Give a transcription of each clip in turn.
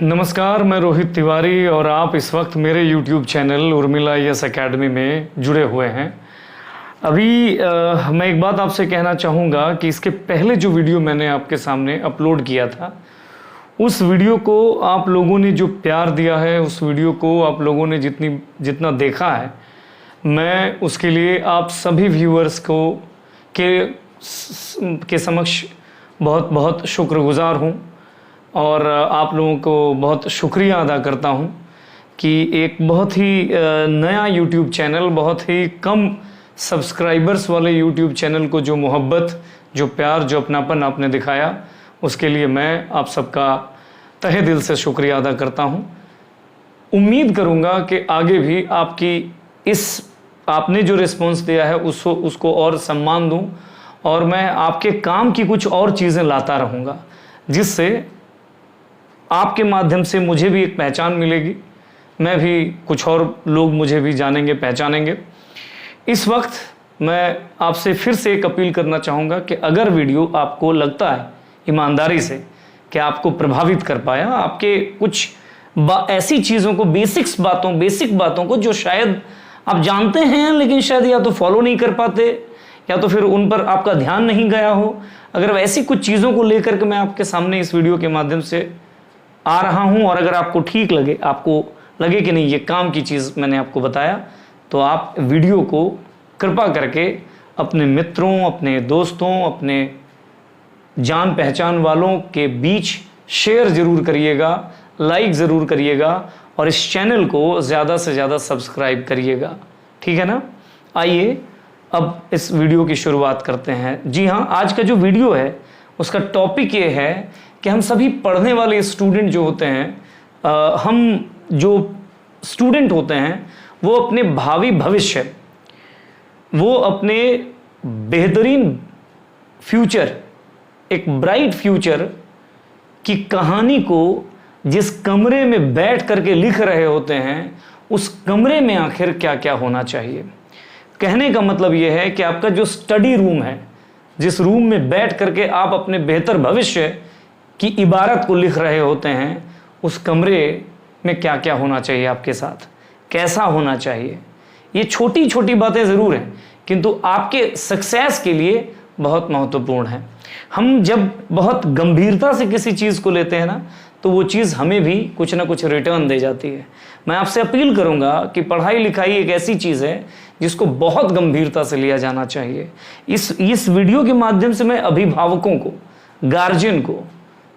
नमस्कार, मैं रोहित तिवारी और आप इस वक्त मेरे YouTube channel Urmila IAS academy में जुड़े हुए हैं। अभी मैं एक बात आपसे कहना चाहूँगा कि इसके पहले जो वीडियो मैंने आपके सामने अपलोड किया था, उस वीडियो को आप लोगों ने जो प्यार दिया है, उस वीडियो को आप लोगों ने जितना देखा है, मैं उसके लिए आप सभी व्यूअर्स के समक्ष बहुत बहुत शुक्रगुजार हूँ और आप लोगों को बहुत शुक्रिया अदा करता हूँ कि एक बहुत ही नया YouTube चैनल, बहुत ही कम सब्सक्राइबर्स वाले YouTube चैनल को जो मोहब्बत, जो प्यार, जो अपनापन आपने दिखाया, उसके लिए मैं आप सबका तहे दिल से शुक्रिया अदा करता हूँ। उम्मीद करूँगा कि आगे भी आपने जो रिस्पॉन्स दिया है उसको और सम्मान दूँ और मैं आपके काम की कुछ और चीज़ें लाता रहूँगा, जिससे आपके माध्यम से मुझे भी एक पहचान मिलेगी, मैं भी, कुछ और लोग मुझे भी जानेंगे, पहचानेंगे। इस वक्त मैं आपसे फिर से एक अपील करना चाहूँगा कि अगर वीडियो आपको लगता है ईमानदारी से कि आपको प्रभावित कर पाया, आपके कुछ ऐसी चीज़ों को, बेसिक बातों को जो शायद आप जानते हैं लेकिन शायद या तो फॉलो नहीं कर पाते या तो फिर उन पर आपका ध्यान नहीं गया हो, अगर ऐसी कुछ चीज़ों को लेकर के मैं आपके सामने इस वीडियो के माध्यम से आ रहा हूं और अगर आपको ठीक लगे, आपको लगे कि नहीं ये काम की चीज़ मैंने आपको बताया, तो आप वीडियो को कृपा करके अपने मित्रों, अपने दोस्तों, अपने जान पहचान वालों के बीच शेयर ज़रूर करिएगा, लाइक ज़रूर करिएगा और इस चैनल को ज़्यादा से ज़्यादा सब्सक्राइब करिएगा। ठीक है ना? आइए अब इस वीडियो की शुरुआत करते हैं। जी हाँ, आज का जो वीडियो है उसका टॉपिक ये है कि हम सभी पढ़ने वाले स्टूडेंट जो होते हैं, हम जो स्टूडेंट होते हैं वो अपने भावी भविष्य, वो अपने बेहतरीन फ्यूचर, एक ब्राइट फ्यूचर की कहानी को जिस कमरे में बैठ करके लिख रहे होते हैं, उस कमरे में आखिर क्या क्या होना चाहिए। कहने का मतलब ये है कि आपका जो स्टडी रूम है, जिस रूम में बैठ करके आप अपने बेहतर भविष्य की इबारत को लिख रहे होते हैं, उस कमरे में क्या क्या होना चाहिए आपके साथ, कैसा होना चाहिए। ये छोटी छोटी बातें ज़रूर हैं किंतु आपके सक्सेस के लिए बहुत महत्वपूर्ण है। हम जब बहुत गंभीरता से किसी चीज़ को लेते हैं ना, तो वो चीज़ हमें भी कुछ ना कुछ रिटर्न दे जाती है। मैं आपसे अपील करूंगा कि पढ़ाई लिखाई एक ऐसी चीज़ है जिसको बहुत गंभीरता से लिया जाना चाहिए। इस वीडियो के माध्यम से मैं अभिभावकों को, गार्जियन को,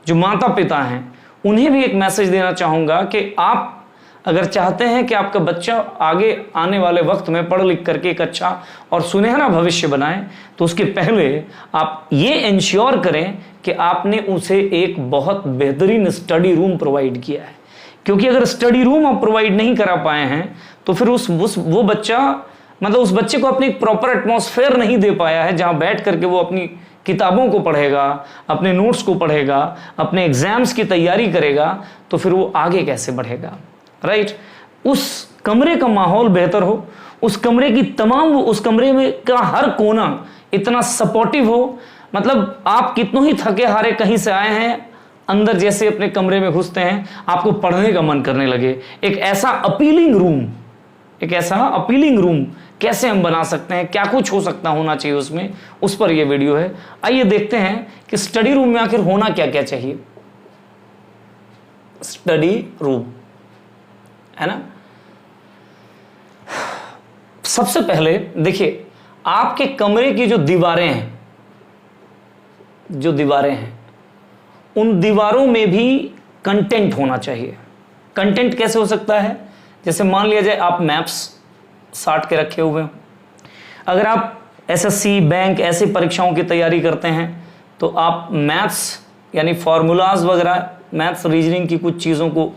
जो माता पिता हैं, उन्हें भी एक मैसेज देना चाहूँगा कि आप अगर चाहते हैं कि आपका बच्चा आगे आने वाले वक्त में पढ़ लिख करके एक अच्छा और सुनहरा भविष्य बनाए, तो उसके पहले आप ये इंश्योर करें कि आपने उसे एक बहुत बेहतरीन स्टडी रूम प्रोवाइड किया है। क्योंकि अगर स्टडी रूम आप प्रोवाइड नहीं करा पाए हैं तो फिर वो बच्चा, मतलब उस बच्चे को अपनी प्रॉपर एटमॉस्फेयर नहीं दे पाया है जहाँ बैठ करके वो अपनी किताबों को पढ़ेगा, अपने नोट्स को पढ़ेगा, अपने एग्जाम्स की तैयारी करेगा, तो फिर वो आगे कैसे बढ़ेगा, राइट? उस कमरे का माहौल बेहतर हो, उस कमरे में का हर कोना इतना सपोर्टिव हो, मतलब आप कितनों ही थके हारे कहीं से आए हैं, अंदर जैसे अपने कमरे में घुसते हैं आपको पढ़ने का मन करने लगे। एक ऐसा अपीलिंग रूम कैसे हम बना सकते हैं, क्या कुछ हो सकता होना चाहिए उसमें, उस पर यह वीडियो है। आइए देखते हैं कि स्टडी रूम में आखिर होना क्या क्या चाहिए। स्टडी रूम है ना, सबसे पहले देखिए आपके कमरे की जो दीवारें हैं, उन दीवारों में भी कंटेंट होना चाहिए। कंटेंट कैसे हो सकता है? जैसे मान लिया जाए आप मैप्स साट के रखे हुए हो, अगर आप SSC, बैंक, ऐसी परीक्षाओं की तैयारी करते हैं तो आप मैथ्स यानी फॉर्मूलाज वगैरह, मैथ्स रीजनिंग की कुछ चीज़ों को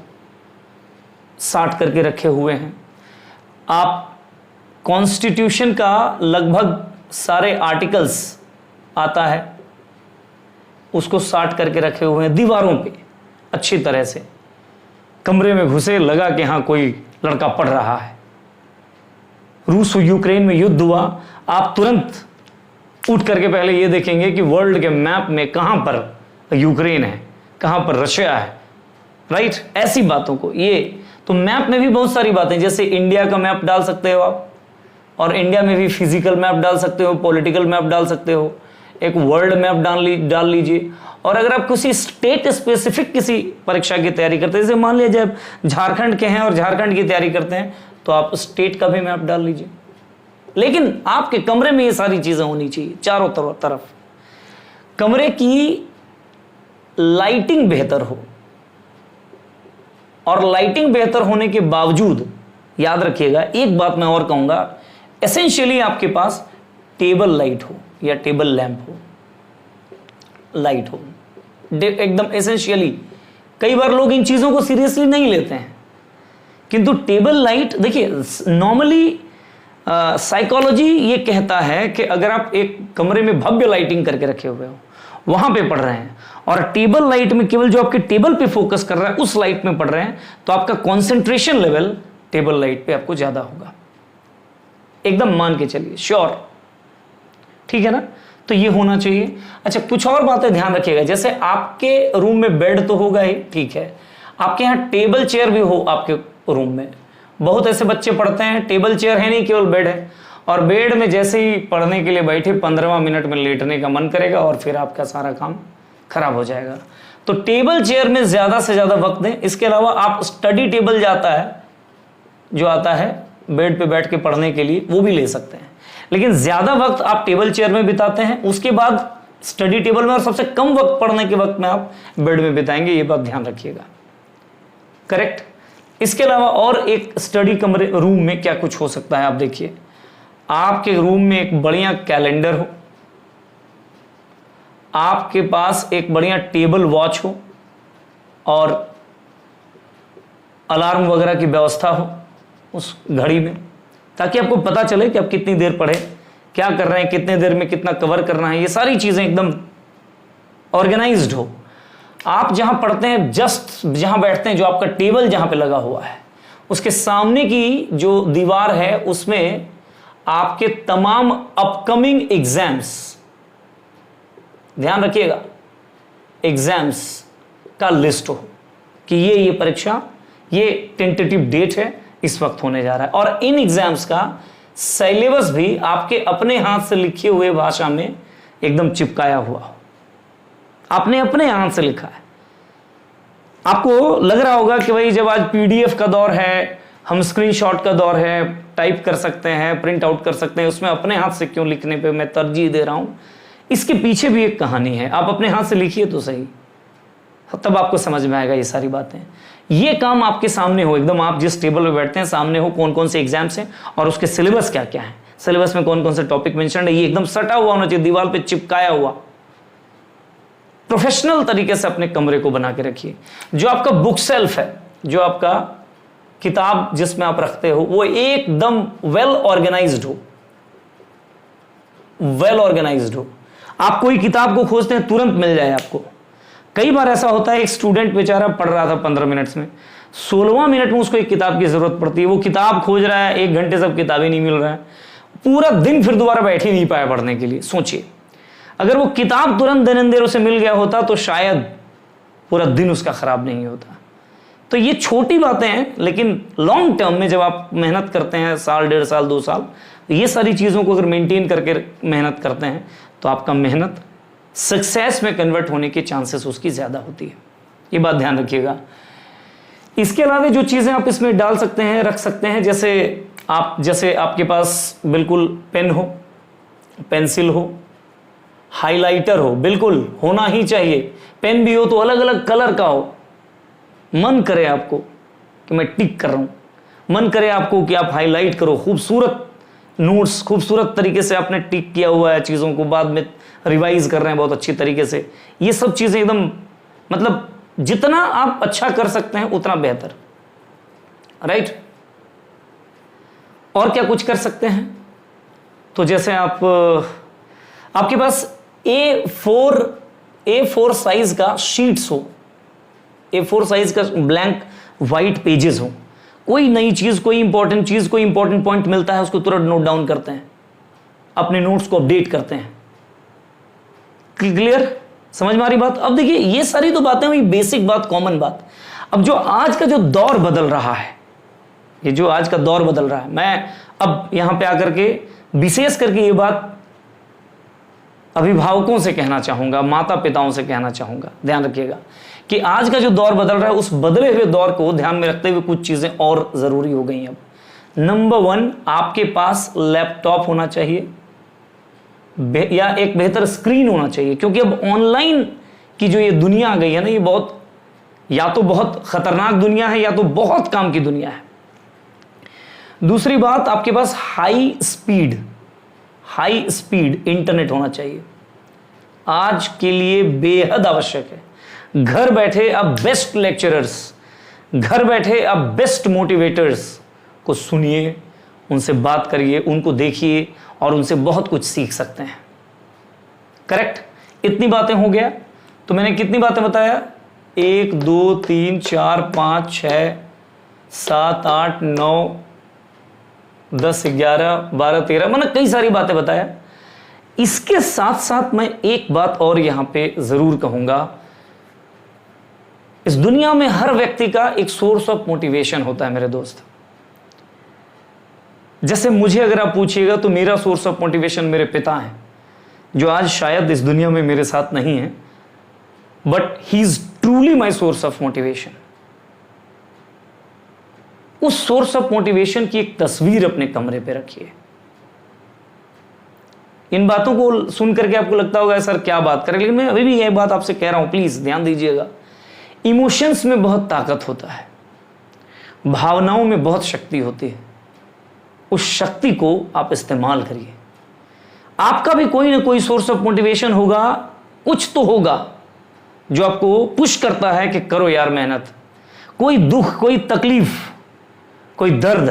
साट करके रखे हुए हैं। आप कॉन्स्टिट्यूशन का लगभग सारे आर्टिकल्स आता है, उसको साट करके रखे हुए हैं दीवारों पे अच्छी तरह से। कमरे में घुसे, लगा कि हाँ कोई लड़का पढ़ रहा है, रूस और यूक्रेन में युद्ध हुआ, आप तुरंत उठ करके पहले ये देखेंगे कि वर्ल्ड के मैप में कहाँ पर यूक्रेन है, कहाँ पर रशिया है, राइट, ऐसी बातों को, ये तो मैप में भी बहुत सारी बातें, जैसे इंडिया का मैप डाल सकते हो आप, और इंडिया में भी फिजिकल मैप डाल सकते हो, पॉलिटिकल मैप डाल सकते हो, एक वर्ल्ड मैप डाल लीजिए। और अगर आप किसी स्टेट स्पेसिफिक किसी परीक्षा की तैयारी करते हैं, जैसे मान लीजिए आप झारखंड के हैं और झारखंड की तैयारी करते हैं, तो आप स्टेट का भी मैप डाल लीजिए। लेकिन आपके कमरे में ये सारी चीजें होनी चाहिए, चारों तरफ कमरे की लाइटिंग बेहतर हो, और लाइटिंग बेहतर होने के बावजूद याद रखिएगा एक बात मैं और कहूंगा, एसेंशियली आपके पास टेबल लाइट हो या टेबल लैंप हो, लाइट हो एकदम एसेंशियली। कई बार लोग इन चीजों को सीरियसली नहीं लेते हैं, किंतु टेबल लाइट, देखिए नॉर्मली साइकोलॉजी ये कहता है कि अगर आप एक कमरे में भव्य लाइटिंग करके रखे हुए हो, वहां पे पढ़ रहे हैं, और टेबल लाइट में केवल जो आपके टेबल पे फोकस कर रहा है उस लाइट में पढ़ रहे हैं, तो आपका कंसंट्रेशन लेवल टेबल लाइट पे आपको ज्यादा होगा, एकदम मान के चलिए, श्योर, ठीक है ना। तो ये होना चाहिए। अच्छा, कुछ और बातें ध्यान रखिएगा, जैसे आपके रूम में बेड तो होगा ही, ठीक है, आपके यहाँ टेबल चेयर भी हो आपके रूम में। बहुत ऐसे बच्चे पढ़ते हैं टेबल चेयर है नहीं, केवल बेड है, और बेड में जैसे ही पढ़ने के लिए बैठे 15वां मिनट में लेटने का मन करेगा और फिर आपका सारा काम खराब हो जाएगा। तो टेबल चेयर में ज्यादा से ज्यादा वक्त दें। इसके अलावा आप स्टडी टेबल जो आता है बेड पे बैठ के पढ़ने के लिए, वो भी ले सकते हैं, लेकिन ज्यादा वक्त आप टेबल चेयर में बिताते हैं, उसके बाद स्टडी टेबल में, और सबसे कम वक्त पढ़ने के वक्त में आप बेड में बिताएंगे, ये बात ध्यान रखिएगा, करेक्ट। इसके अलावा और एक स्टडी कमरे रूम में क्या कुछ हो सकता है, आप देखिए, आपके रूम में एक बढ़िया कैलेंडर हो, आपके पास एक बढ़िया टेबल वॉच हो, और अलार्म वगैरह की व्यवस्था हो उस घड़ी में, ताकि आपको पता चले कि आप कितनी देर पढ़े, क्या कर रहे हैं, कितने देर में कितना कवर करना है, ये सारी चीजें एकदम ऑर्गेनाइज्ड हो। आप जहां पढ़ते हैं, जस्ट जहां बैठते हैं, जो आपका टेबल जहां पे लगा हुआ है, उसके सामने की जो दीवार है, उसमें आपके तमाम अपकमिंग एग्जाम्स, ध्यान रखिएगा, एग्जाम्स का लिस्ट हो कि ये परीक्षा, ये टेंटेटिव डेट है, इस वक्त होने जा रहा है, और इन एग्जाम्स का सिलेबस भी आपके अपने हाथ से लिखे हुए भाषा में एकदम चिपकाया हुआ हो, आपने अपने हाथ से लिखा है। आपको लग रहा होगा कि भाई जब आज पीडीएफ का दौर है, हम स्क्रीनशॉट का दौर है, टाइप कर सकते हैं, प्रिंट आउट कर सकते हैं, उसमें अपने हाथ से क्यों लिखने पे मैं तरजीह दे रहा हूं। इसके पीछे भी एक कहानी है, आप अपने हाथ से लिखिए तो सही, तब आपको समझ में आएगा ये सारी बातें। ये काम आपके सामने हो, एकदम आप जिस टेबल पे बैठते हैं सामने हो कौन कौन से एग्जाम्स हैं और उसके सिलेबस क्या क्या है, सिलेबस में कौन कौन से टॉपिक मेंशन है, ये एकदम सटा हुआ होना चाहिए, दीवार पे चिपकाया हुआ। प्रोफेशनल तरीके से अपने कमरे को बना के रखिए। जो आपका बुक सेल्फ है, जो आपका किताब जिसमें आप रखते हो, वो एकदम वेल ऑर्गेनाइज्ड हो, वेल ऑर्गेनाइज्ड हो। आप कोई किताब को खोजते हैं तुरंत मिल जाए आपको। कई बार ऐसा होता है, एक स्टूडेंट बेचारा पढ़ रहा था 15 मिनट में, 16वां मिनट में उसको एक किताब की जरूरत पड़ती है, वो किताब खोज रहा है, 1 घंटे से किताबें नहीं मिल रहा है, पूरा दिन फिर दोबारा बैठ ही नहीं पाया पढ़ने के लिए। सोचिए, अगर वो किताब तुरंत देर उसे मिल गया होता तो शायद पूरा दिन उसका खराब नहीं होता। तो ये छोटी बातें हैं, लेकिन लॉन्ग टर्म में जब आप मेहनत करते हैं, साल, 1.5 साल, 2 साल, ये सारी चीज़ों को अगर मेंटेन करके मेहनत करते हैं तो आपका मेहनत सक्सेस में कन्वर्ट होने के चांसेस उसकी ज़्यादा होती है। ये बात ध्यान रखिएगा। इसके अलावा जो चीज़ें आप इसमें डाल सकते हैं, रख सकते हैं, जैसे आपके पास बिल्कुल पेन हो, पेंसिल हो, हाइलाइटर हो, बिल्कुल होना ही चाहिए। पेन भी हो तो अलग अलग कलर का हो, मन करे आपको कि मैं टिक कर रहा हूँ, मन करे आपको कि आप हाईलाइट करो, खूबसूरत नोट्स, खूबसूरत तरीके से आपने टिक किया हुआ है, चीज़ों को बाद में रिवाइज कर रहे हैं बहुत अच्छी तरीके से। ये सब चीज़ें एकदम, मतलब जितना आप अच्छा कर सकते हैं उतना बेहतर, राइट। और क्या कुछ कर सकते हैं, तो जैसे आपके पास A4 साइज का शीट्स हो, A4 साइज का ब्लैंक वाइट पेजेस हो, कोई नई चीज, कोई इंपॉर्टेंट चीज, कोई इंपॉर्टेंट पॉइंट मिलता है उसको तुरंत नोट डाउन करते हैं, अपने नोट्स को अपडेट करते हैं। क्लियर, समझ में आ रही बात। अब देखिए, ये सारी तो बातें हुई बेसिक बात, कॉमन बात। अब जो आज का जो दौर बदल रहा है, ये जो आज का दौर बदल रहा है, मैं अब यहां पे आकर के विशेष करके ये बात अभिभावकों से कहना चाहूंगा, माता पिताओं से कहना चाहूंगा, ध्यान रखिएगा कि आज का जो दौर बदल रहा है, उस बदले हुए दौर को ध्यान में रखते हुए कुछ चीजें और जरूरी हो गई हैं। अब नंबर 1, आपके पास लैपटॉप होना चाहिए या एक बेहतर स्क्रीन होना चाहिए, क्योंकि अब ऑनलाइन की जो ये दुनिया आ गई है ना, ये बहुत या तो बहुत खतरनाक दुनिया है या तो बहुत काम की दुनिया है। दूसरी बात, आपके पास हाई स्पीड इंटरनेट होना चाहिए, आज के लिए बेहद आवश्यक है। घर बैठे आप बेस्ट लेक्चरर्स, घर बैठे आप बेस्ट मोटिवेटर्स को सुनिए, उनसे बात करिए, उनको देखिए और उनसे बहुत कुछ सीख सकते हैं। करेक्ट? इतनी बातें हो गया तो मैंने कितनी बातें बताया? 1 2 3 4 5 6 7 8 9 10 11 12 13, मैंने कई सारी बातें बताया। इसके साथ साथ मैं एक बात और यहां पे जरूर कहूंगा, इस दुनिया में हर व्यक्ति का एक सोर्स ऑफ मोटिवेशन होता है मेरे दोस्त। जैसे मुझे अगर आप पूछिएगा तो मेरा सोर्स ऑफ मोटिवेशन मेरे पिता हैं, जो आज शायद इस दुनिया में मेरे साथ नहीं है, but he is truly my source of motivation. उस सोर्स ऑफ मोटिवेशन की एक तस्वीर अपने कमरे पे रखिए। इन बातों को सुन करके आपको लगता होगा सर क्या बात करें, लेकिन मैं अभी भी यह बात आपसे कह रहा हूं, प्लीज ध्यान दीजिएगा। इमोशंस में बहुत ताकत होता है, भावनाओं में बहुत शक्ति होती है। उस शक्ति को आप इस्तेमाल करिए। आपका भी कोई ना कोई सोर्स ऑफ मोटिवेशन होगा, कुछ तो होगा जो आपको पुश करता है कि करो यार मेहनत। कोई दुख, कोई तकलीफ, कोई दर्द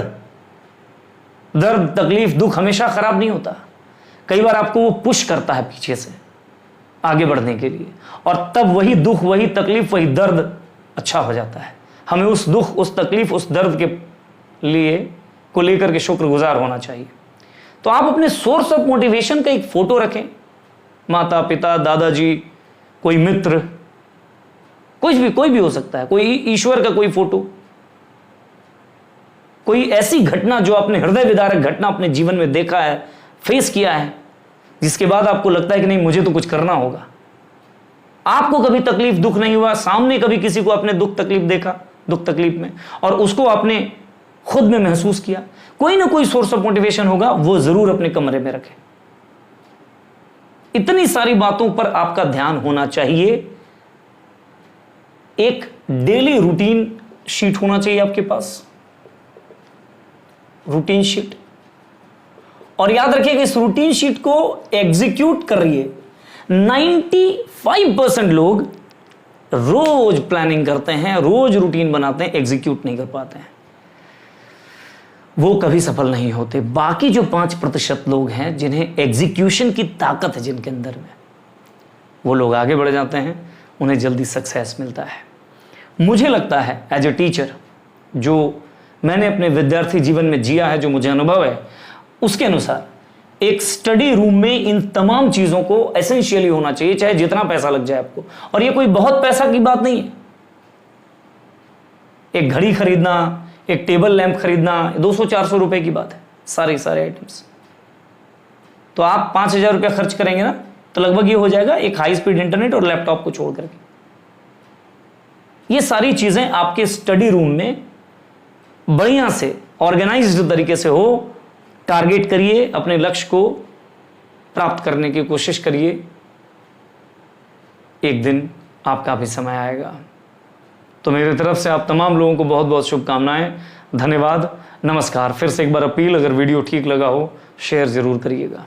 तकलीफ दुख हमेशा खराब नहीं होता। कई बार आपको वो पुश करता है पीछे से आगे बढ़ने के लिए, और तब वही दुख, वही तकलीफ, वही दर्द अच्छा हो जाता है। हमें उस दुख, उस तकलीफ, उस दर्द के लिए को लेकर के शुक्रगुजार होना चाहिए। तो आप अपने सोर्स ऑफ मोटिवेशन का एक फोटो रखें, माता पिता, दादाजी, कोई मित्र, कोई भी हो सकता है, कोई ईश्वर का कोई फोटो, कोई ऐसी घटना जो आपने हृदय विदारक घटना अपने जीवन में देखा है, फेस किया है, जिसके बाद आपको लगता है कि नहीं मुझे तो कुछ करना होगा। आपको कभी तकलीफ दुख नहीं हुआ, सामने कभी किसी को आपने दुख तकलीफ देखा, दुख तकलीफ में, और उसको आपने खुद में महसूस किया, कोई ना कोई सोर्स ऑफ मोटिवेशन होगा, वो जरूर अपने कमरे में रखें। इतनी सारी बातों पर आपका ध्यान होना चाहिए। एक डेली रूटीन शीट होना चाहिए आपके पास, रूटीन शीट, और याद रखिए कि इस रूटीन शीट को एग्जीक्यूट करिए। 95% लोग रोज प्लानिंग करते हैं, रोज रूटीन बनाते हैं, एग्जीक्यूट नहीं कर पाते हैं, वो कभी सफल नहीं होते। बाकी जो 5% लोग हैं जिन्हें एग्जीक्यूशन की ताकत है जिनके अंदर में, वो लोग आगे बढ़ जाते हैं, उन्हें जल्दी सक्सेस मिलता है। मुझे लगता है एज ए टीचर, जो मैंने अपने विद्यार्थी जीवन में जिया है, जो मुझे अनुभव है, उसके अनुसार एक स्टडी रूम में इन तमाम चीजों को एसेंशियली होना चाहिए, चाहे जितना पैसा लग जाए आपको। और ये कोई बहुत पैसा की बात नहीं है, एक घड़ी खरीदना, एक टेबल लैंप खरीदना 200-400 रुपए की बात है, सारे आइटम्स। तो आप 5,000 रुपया खर्च करेंगे ना, तो लगभग ये हो जाएगा एक हाई स्पीड इंटरनेट और लैपटॉप को छोड़ करके। ये सारी चीजें आपके स्टडी रूम में बढ़िया से ऑर्गेनाइज्ड तरीके से हो। टारगेट करिए, अपने लक्ष्य को प्राप्त करने की कोशिश करिए। एक दिन आपका भी समय आएगा। तो मेरी तरफ से आप तमाम लोगों को बहुत बहुत शुभकामनाएं, धन्यवाद, नमस्कार। फिर से एक बार अपील, अगर वीडियो ठीक लगा हो शेयर जरूर करिएगा।